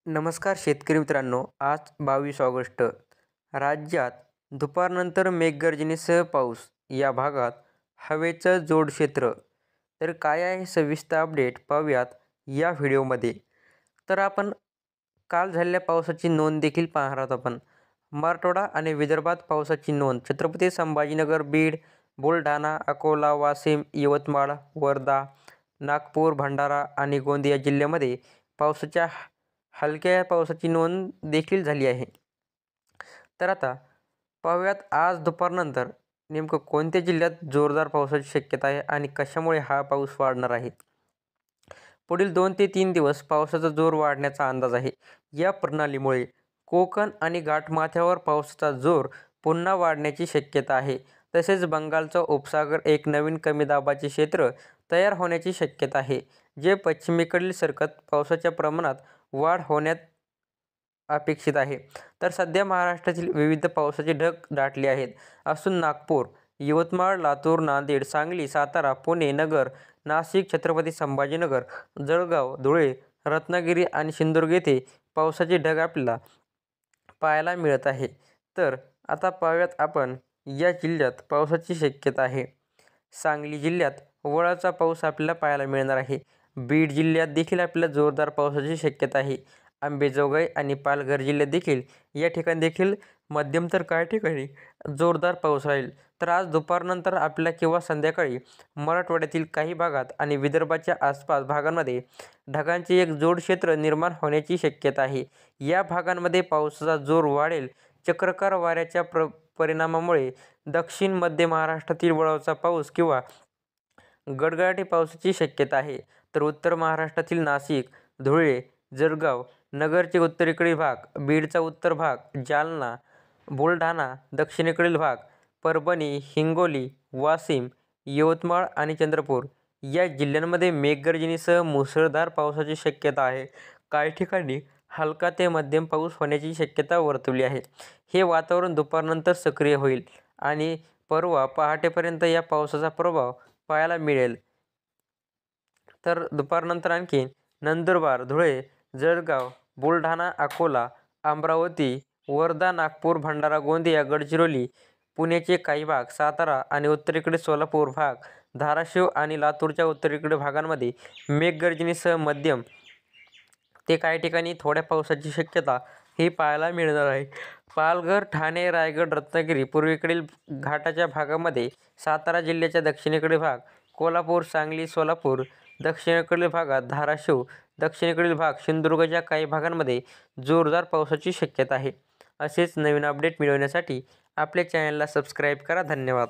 नमस्कार शेतकरी मित्रांनो, आज 22 ऑगस्ट. राज्यात दुपारनंतर मेघगर्जनेसह पाऊस. या भागात हवेचं जोडक्षेत्र. तर काय आहे सविस्तर अपडेट पाहूयात या व्हिडिओमध्ये. तर आपण काल झालेल्या पावसाची नोंद देखील पाहणार आहोत आपण. मराठवाडा आणि विदर्भात पावसाची नोंद. छत्रपती संभाजीनगर, बीड, बुलढाणा, अकोला, वाशिम, यवतमाळ, वर्धा, नागपूर, भंडारा आणि गोंदिया जिल्ह्यामध्ये पावसाच्या हलक्या पावसाची नोंद देखील झाली आहे. तर आता पाहूयात आज दुपारनंतर नेमकं कोणत्या जिल्ह्यात जोरदार पावसाची शक्यता आहे आणि कशामुळे हा पाऊस वाढणार आहे. पुढील 2 ते 3 दिवस पावसाचा जोर वाढण्याचा अंदाज आहे. या प्रणालीमुळे कोकण आणि घाटमाथ्यावर पावसाचा जोर पुन्हा वाढण्याची शक्यता आहे. तसेच बंगालचा उपसागर एक नवीन कमी दाबाचे क्षेत्र तयार होण्याची शक्यता आहे, जे पश्चिमेकडील सरकत पावसाच्या प्रमाणात वाढ होण्यात अपेक्षित आहे. तर सध्या महाराष्ट्रातील विविध पावसाचे ढग दाटले आहेत असून नागपूर, यवतमाळ, लातूर, नांदेड, सांगली, सातारा, पुणे, नगर, नाशिक, छत्रपती संभाजीनगर, जळगाव, धुळे, रत्नागिरी आणि सिंधुदुर्ग येथे पावसाचे ढग आपल्याला पाहायला मिळत आहे. तर आता पाहूयात आपण या जिल्ह्यात पावसाची शक्यता आहे. सांगली जिल्ह्यात वळाचा पाऊस आपल्याला पाहायला मिळणार आहे. बीड जिल्ह्यात देखील आपल्याला जोरदार पावसाची शक्यता आहे. अंबेजोगाई आणि पालघर जिल्ह्यात देखील या ठिकाणी देखील मध्यम तर काही ठिकाणी जोरदार पाऊस राहील. तर आज दुपारनंतर आपल्याला किंवा संध्याकाळी मराठवाड्यातील काही भागात आणि विदर्भाच्या आसपास भागांमध्ये ढगांचे एक जोडक्षेत्र निर्माण होण्याची शक्यता आहे. या भागांमध्ये पावसाचा जोर वाढेल. चक्राकार वाऱ्याच्या परिणामामुळे दक्षिण मध्य महाराष्ट्रातील वळवाचा पाऊस किंवा गडगडाटी पावसाची शक्यता आहे. तर उत्तर महाराष्ट्रातील नाशिक, धुळे, जळगाव, नगरचे उत्तरेकडील भाग, बीडचा उत्तर भाग, जालना, बुलढाणा, दक्षिणेकडील भाग, परभणी, हिंगोली, वाशिम, यवतमाळ आणि चंद्रपूर या जिल्ह्यांमध्ये मेघगर्जनेसह मुसळधार पावसाची शक्यता आहे. काही ठिकाणी हलका ते मध्यम पाऊस होण्याची शक्यता वर्तवली आहे. हे वातावरण दुपारनंतर सक्रिय होईल आणि परवा पहाटेपर्यंत या पावसाचा प्रभाव पाहायला मिळेल. तर दुपारनंतर आणखी नंदुरबार, धुळे, जळगाव, बुलढाणा, अकोला, अमरावती, वर्धा, नागपूर, भंडारा, गोंदिया, गडचिरोली, पुण्याचे काही भाग, सातारा आणि उत्तरेकडे सोलापूर भाग, धाराशिव आणि लातूरच्या उत्तरेकडील भागांमध्ये मेघगर्जनेसह मध्यम ते काही ठिकाणी थोड्या पावसाची शक्यता ही पाहायला मिळणार आहे. पालघर, ठाणे, रायगड, रत्नागिरी, पूर्वेकडील घाटाच्या भागामध्ये, सातारा जिल्ह्याच्या दक्षिणेकडील भाग, कोल्हापूर, सांगली, सोलापूर, दक्षिणेकडील भागात, धाराशिव, दक्षिणेकडील भाग, सिंधुदुर्गच्या काही भागांमध्ये जोरदार पावसाची शक्यता आहे. असेच नवीन अपडेट मिळवण्यासाठी आपल्या चॅनलला सबस्क्राईब करा. धन्यवाद.